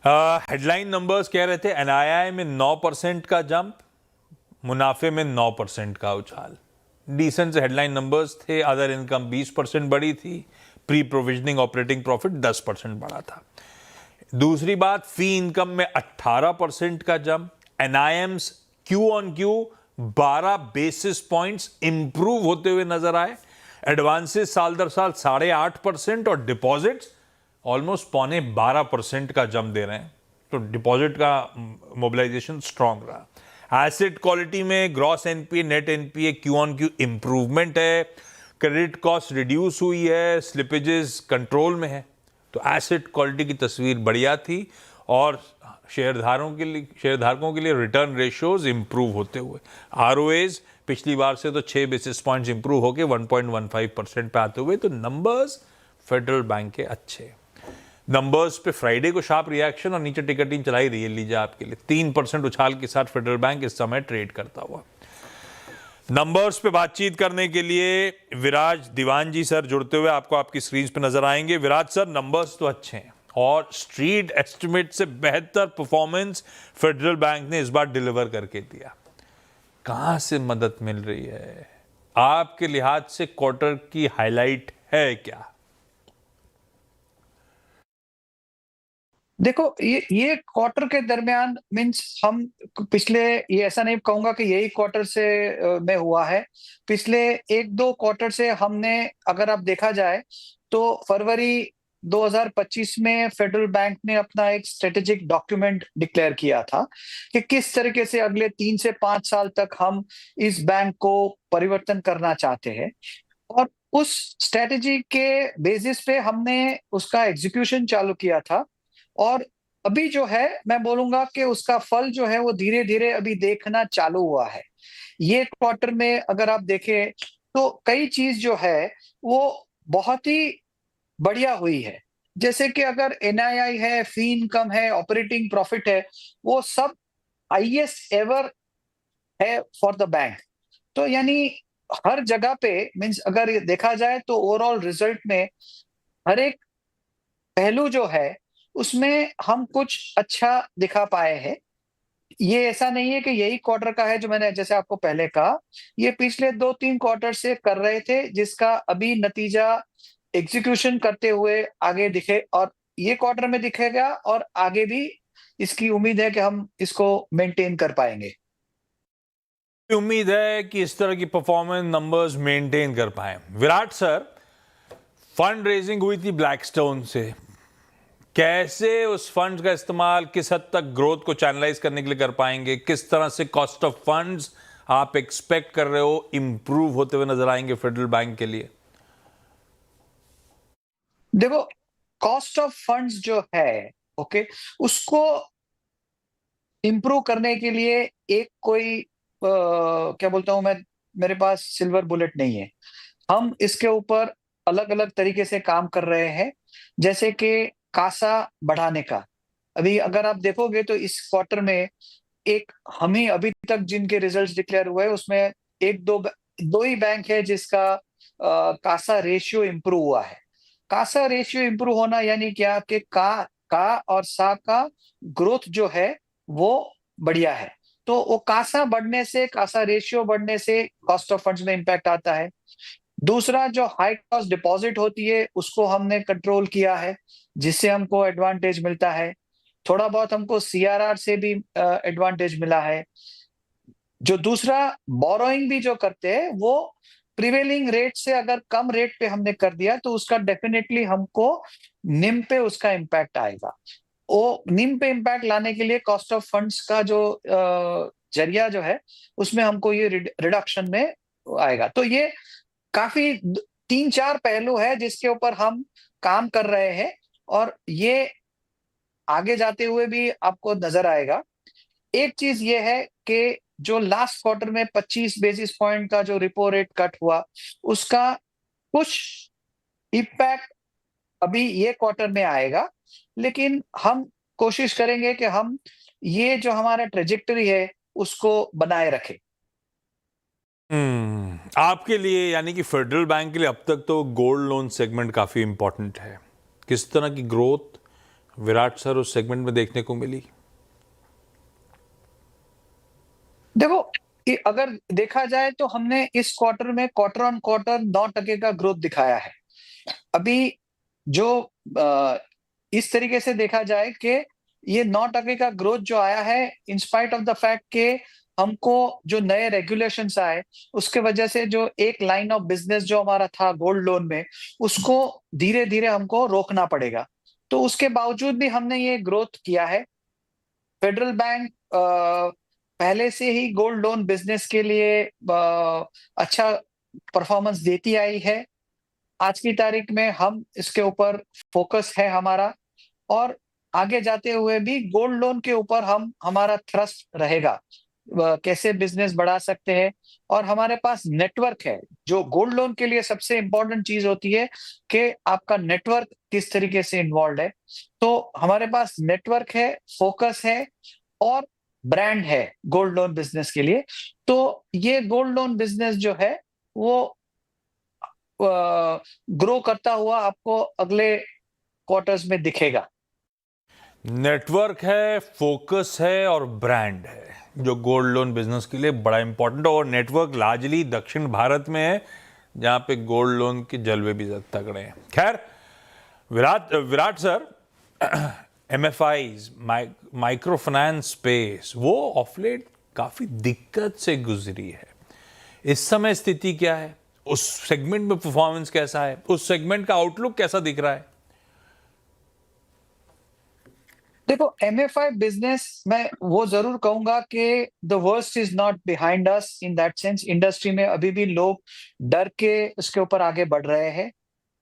Headline numbers कह रहे थे एनआईआई में 9% का जंप, मुनाफे में 9% का उछाल। डिसेंट से हेडलाइन नंबर्स थे। अदर इनकम 20% बढ़ी थी। प्री प्रोविजनिंग ऑपरेटिंग प्रॉफिट 10% बढ़ा था। दूसरी बात, फी इनकम में 18% का jump. NIMs Q on Q 12 basis points improve होते हुए नजर आए। एडवांसेस साल दर साल 8.5% और डिपॉजिट्स ऑलमोस्ट 12.25% का जंप दे रहे हैं। तो डिपॉजिट का मोबिलाइजेशन स्ट्रांग रहा। एसेट क्वालिटी में gross NPA, net NPA Q on Q improvement है। क्रेडिट कॉस्ट रिड्यूस हुई है। स्लिपेजेस कंट्रोल में है। तो एसेट क्वालिटी की तस्वीर बढ़िया थी और शेयरधारकों के लिए रिटर्न रेशियोज इंप्रूव होते हुए आरओएज पिछली बार से तो 6 बेसिस पॉइंट्स इंप्रूव होकर 1.15% पे आते हुए। तो नंबर्स फेडरल बैंक के अच्छे। नंबर्स पे फ्राइडे को शार्प रिएक्शन और नीचे टिकटिंग चलाई रही है। लीजिए आपके लिए 3% उछाल के साथ फेडरल बैंक इस समय ट्रेड करता हुआ। नंबर्स पे बातचीत करने के लिए विराज दीवान जी सर जुड़ते हुए आपको आपकी स्क्रीन पे नजर आएंगे। विराज सर, नंबर्स तो अच्छे हैं और स्ट्रीट एस्टिमेट से बेहतर परफॉर्मेंस फेडरल बैंक ने इस बार डिलीवर करके दिया। कहां से मदद मिल रही है आपके लिहाज से? क्वार्टर की हाईलाइट है क्या? देखो, ये क्वार्टर के दरमियान मींस हम पिछले, ये ऐसा नहीं कहूंगा कि यही क्वार्टर से में हुआ है। पिछले 1-2 क्वार्टर से हमने, अगर आप देखा जाए तो फरवरी 2025 में फेडरल बैंक ने अपना एक स्ट्रेटेजिक डॉक्यूमेंट डिक्लेयर किया था कि किस तरीके से अगले 3 से 5 साल तक हम इस बैंक को परिवर्तन करना चाहते हैं। और उस स्ट्रेटेजी के बेसिस पे हमने उसका एग्जीक्यूशन चालू किया था। और अभी जो है, मैं बोलूंगा कि उसका फल जो है वो धीरे धीरे अभी देखना चालू हुआ है। ये क्वार्टर में अगर आप देखें तो कई चीज जो है वो बहुत ही बढ़िया हुई है। जैसे कि अगर एनआईआई है, फी इनकम है, ऑपरेटिंग प्रॉफिट है, वो सब हाईएस्ट एवर है फॉर द बैंक। तो यानी हर जगह पे मीन्स अगर ये देखा जाए तो ओवरऑल रिजल्ट में हर एक पहलू जो है उसमें हम कुछ अच्छा दिखा पाए हैं। ये ऐसा नहीं है कि यही क्वार्टर का है, जो मैंने जैसे आपको पहले कहा, ये पिछले 2-3 क्वार्टर से कर रहे थे, जिसका अभी नतीजा एग्जीक्यूशन करते हुए आगे दिखे और ये क्वार्टर में दिखेगा और आगे भी इसकी उम्मीद है कि हम इसको मेंटेन कर पाएंगे। उम्मीद है कि इस तरह की परफॉर्मेंस नंबर्स मेंटेन कर पाए। विराट सर, फंड रेजिंग हुई थी ब्लैकस्टोन से, कैसे उस फंड का इस्तेमाल किस हद तक ग्रोथ को चैनलाइज करने के लिए कर पाएंगे? किस तरह से कॉस्ट ऑफ फंड्स आप एक्सपेक्ट कर रहे हो इंप्रूव होते हुए नजर आएंगे फेडरल बैंक के लिए? देखो, कॉस्ट ऑफ फंड्स जो है, ओके, उसको इंप्रूव करने के लिए एक कोई क्या बोलता हूं मैं, मेरे पास सिल्वर बुलेट नहीं है। हम इसके ऊपर अलग अलग तरीके से काम कर रहे हैं। जैसे कि कासा बढ़ाने का, अभी अगर आप देखोगे तो इस क्वार्टर में एक, हम ही अभी तक जिनके रिजल्ट्स डिक्लेयर हुए उसमें एक दो ही बैंक है जिसका कासा रेशियो इंप्रूव हुआ है। कासा रेशियो इंप्रूव होना यानी क्या कि का और सा का ग्रोथ जो है वो बढ़िया है। तो वो कासा बढ़ने से, कासा रेशियो बढ़ने से कॉस्ट ऑफ फंड्स में इंपैक्ट आता है। दूसरा, जो हाई कॉस्ट डिपॉजिट होती है उसको हमने कंट्रोल किया है, जिससे हमको एडवांटेज मिलता है। थोड़ा बहुत हमको सीआरआर से भी एडवांटेज मिला है। जो दूसरा, बोरोइंग भी जो करते हैं वो प्रिवेलिंग रेट से अगर कम रेट पे हमने कर दिया तो उसका डेफिनेटली हमको निम पे उसका इम्पैक्ट आएगा। वो निम पे इम्पैक्ट लाने के लिए कॉस्ट ऑफ फंड्स का जो जरिया जो है उसमें हमको ये रिडक्शन में आएगा। तो ये काफी 3-4 पहलू है जिसके ऊपर हम काम कर रहे हैं और ये आगे जाते हुए भी आपको नजर आएगा। एक चीज ये है कि जो लास्ट क्वार्टर में 25 बेसिस पॉइंट का जो रिपो रेट कट हुआ, उसका कुछ इम्पैक्ट अभी ये क्वार्टर में आएगा। लेकिन हम कोशिश करेंगे कि हम ये जो हमारा ट्रेजेक्टरी है उसको बनाए रखें। आपके लिए यानी कि फेडरल बैंक के लिए अब तक तो गोल्ड लोन सेगमेंट काफी इंपॉर्टेंट है। किस तरह की ग्रोथ विराट सर उस सेगमेंट में देखने को मिली? देखो कि अगर देखा जाए तो हमने इस क्वार्टर में क्वार्टर ऑन क्वार्टर 9% का ग्रोथ दिखाया है। अभी जो इस तरीके से देखा जाए कि ये 9% का ग्रोथ जो आया है in spite of the fact के हमको जो नए रेगुलेशंस आए उसके वजह से जो एक लाइन ऑफ बिजनेस जो हमारा था गोल्ड लोन में उसको धीरे धीरे हमको रोकना पड़ेगा। तो उसके बावजूद भी हमने ये ग्रोथ किया है। फेडरल बैंक पहले से ही गोल्ड लोन बिजनेस के लिए अच्छा परफॉर्मेंस देती आई है। आज की तारीख में हम इसके ऊपर फोकस है हमारा, और आगे जाते हुए भी गोल्ड लोन के ऊपर हमारा थ्रस्ट रहेगा। कैसे बिजनेस बढ़ा सकते हैं, और हमारे पास नेटवर्क है। जो गोल्ड लोन के लिए सबसे इंपॉर्टेंट चीज होती है कि आपका नेटवर्क किस तरीके से इन्वॉल्व है। तो हमारे पास नेटवर्क है, फोकस है और ब्रांड है गोल्ड लोन बिजनेस के लिए। तो ये गोल्ड लोन बिजनेस जो है वो ग्रो करता हुआ आपको अगले क्वार्टर्स में दिखेगा। नेटवर्क है, फोकस है और ब्रांड है, जो गोल्ड लोन बिजनेस के लिए बड़ा इंपॉर्टेंट है। और नेटवर्क लार्जली दक्षिण भारत में है, जहां पे गोल्ड लोन के जलवे भी तगड़े हैं। खैर, Virat sir, MFIs, micro finance space, वो ऑफ लेट काफी दिक्कत से गुजरी है। इस समय स्थिति क्या है? उस सेगमेंट में परफॉर्मेंस कैसा है? उस सेगमेंट का आउटलुक कैसा दिख रहा है? देखो, एमएफआई बिजनेस मैं वो जरूर कहूंगा कि the worst is not behind us in that sense. Industry में अभी भी लोग डर के उसके ऊपर आगे बढ़ रहे हैं।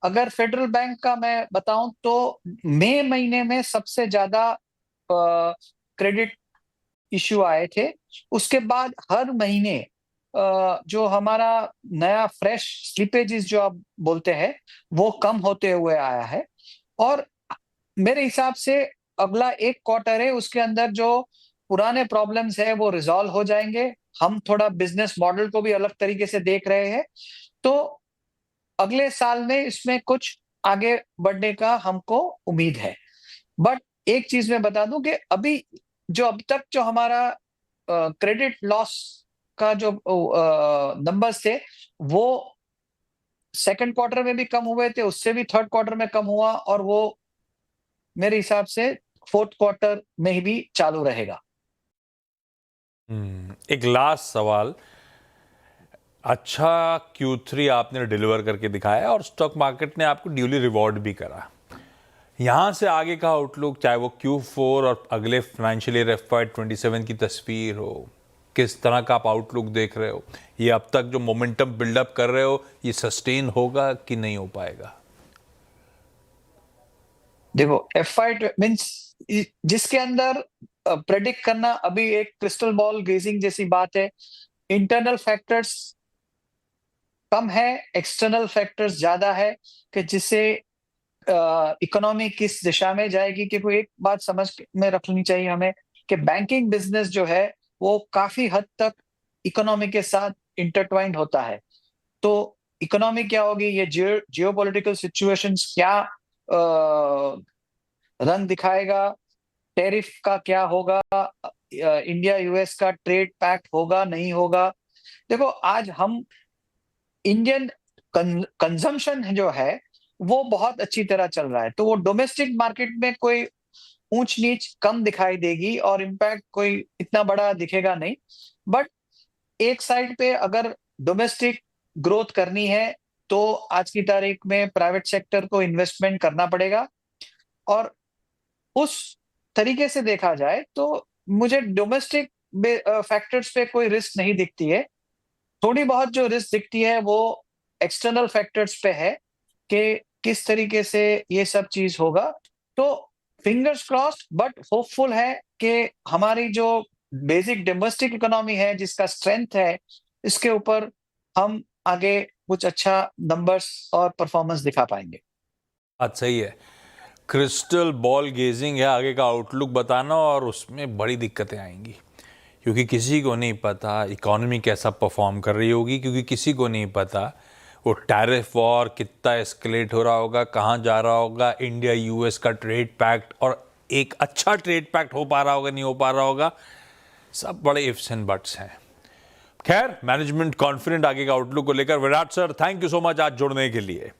अगर फेडरल बैंक का मैं बताऊं तो मई महीने में सबसे ज्यादा क्रेडिट इश्यू आए थे। उसके बाद हर महीने जो हमारा नया फ्रेश स्लिपेजेस जो आप बोलते हैं वो कम होते हुए आया है। और मेरे हिसाब से अगला एक क्वार्टर है उसके अंदर जो पुराने प्रॉब्लम्स है वो रिजॉल्व हो जाएंगे। हम थोड़ा बिजनेस मॉडल को भी अलग तरीके से देख रहे हैं। तो अगले साल में इसमें कुछ आगे बढ़ने का हमको उम्मीद है। बट एक चीज मैं बता दूं कि अभी जो अब तक जो हमारा क्रेडिट लॉस का जो नंबर्स थे वो सेकंड क्वार्टर में भी कम हुए थे, उससे भी थर्ड क्वार्टर में कम हुआ, और वो मेरे हिसाब से फोर्थ क्वार्टर में भी चालू रहेगा। एक लास्ट सवाल। अच्छा Q3 आपने डिलीवर करके दिखाया और स्टॉक मार्केट ने आपको ड्यूली रिवॉर्ड भी करा। यहां से आगे का आउटलुक, चाहे वो Q4 और अगले फाइनेंशियल ईयर FY27 की तस्वीर हो, किस तरह का आप आउटलुक देख रहे हो? ये अब तक जो मोमेंटम बिल्डअप कर रहे हो, ये सस्टेन होगा कि नहीं हो पाएगा? देखो, FY मीन्स जिसके अंदर प्रेडिक्ट करना अभी एक क्रिस्टल बॉल गेजिंग जैसी बात है। इंटरनल फैक्टर्स कम है, एक्सटर्नल फैक्टर्स ज्यादा है कि जिससे इकोनॉमी किस दिशा में जाएगी। क्योंकि एक बात समझ में रखनी चाहिए हमें कि बैंकिंग बिजनेस जो है वो काफी हद तक इकोनॉमी के साथ इंटरट्वाइंड होता है। तो इकोनॉमी क्या होगी, ये जियोपॉलिटिकल सिचुएशंस क्या रंग दिखाएगा, टैरिफ का क्या होगा, इंडिया यूएस का ट्रेड पैक्ट होगा नहीं होगा। देखो, आज हम इंडियन कंजम्पशन जो है वो बहुत अच्छी तरह चल रहा है। तो वो डोमेस्टिक मार्केट में कोई ऊंच नीच कम दिखाई देगी और इम्पैक्ट कोई इतना बड़ा दिखेगा नहीं। बट एक साइड पे अगर डोमेस्टिक ग्रोथ करनी है तो आज की तारीख में प्राइवेट सेक्टर को इन्वेस्टमेंट करना पड़ेगा। और उस तरीके से देखा जाए तो मुझे डोमेस्टिक फैक्टर्स पे कोई रिस्क नहीं दिखती है। थोड़ी बहुत जो रिस्क दिखती है वो एक्सटर्नल फैक्टर्स पे है कि किस तरीके से ये सब चीज होगा। तो फिंगर्स क्रॉस्ड, बट होपफुल है कि हमारी जो बेसिक डोमेस्टिक इकोनॉमी है जिसका स्ट्रेंथ है इसके ऊपर हम आगे कुछ अच्छा नंबर्स और परफॉर्मेंस दिखा पाएंगे। बात सही है। क्रिस्टल बॉल गेजिंग है, आगे का आउटलुक बताना, और उसमें बड़ी दिक्कतें आएंगी क्योंकि किसी को नहीं पता इकोनॉमी कैसा परफॉर्म कर रही होगी, क्योंकि किसी को नहीं पता वो टैरिफ वॉर कितना एस्केलेट हो रहा होगा, कहाँ जा रहा होगा, इंडिया यूएस का ट्रेड पैक्ट और एक अच्छा ट्रेड पैक्ट हो पा रहा होगा नहीं हो पा रहा होगा, सब बड़े इफ्स एंड बट्स हैं। खैर, मैनेजमेंट कॉन्फिडेंट आगे का आउटलुक को लेकर। Virat sir, thank you so much आज जुड़ने के लिए।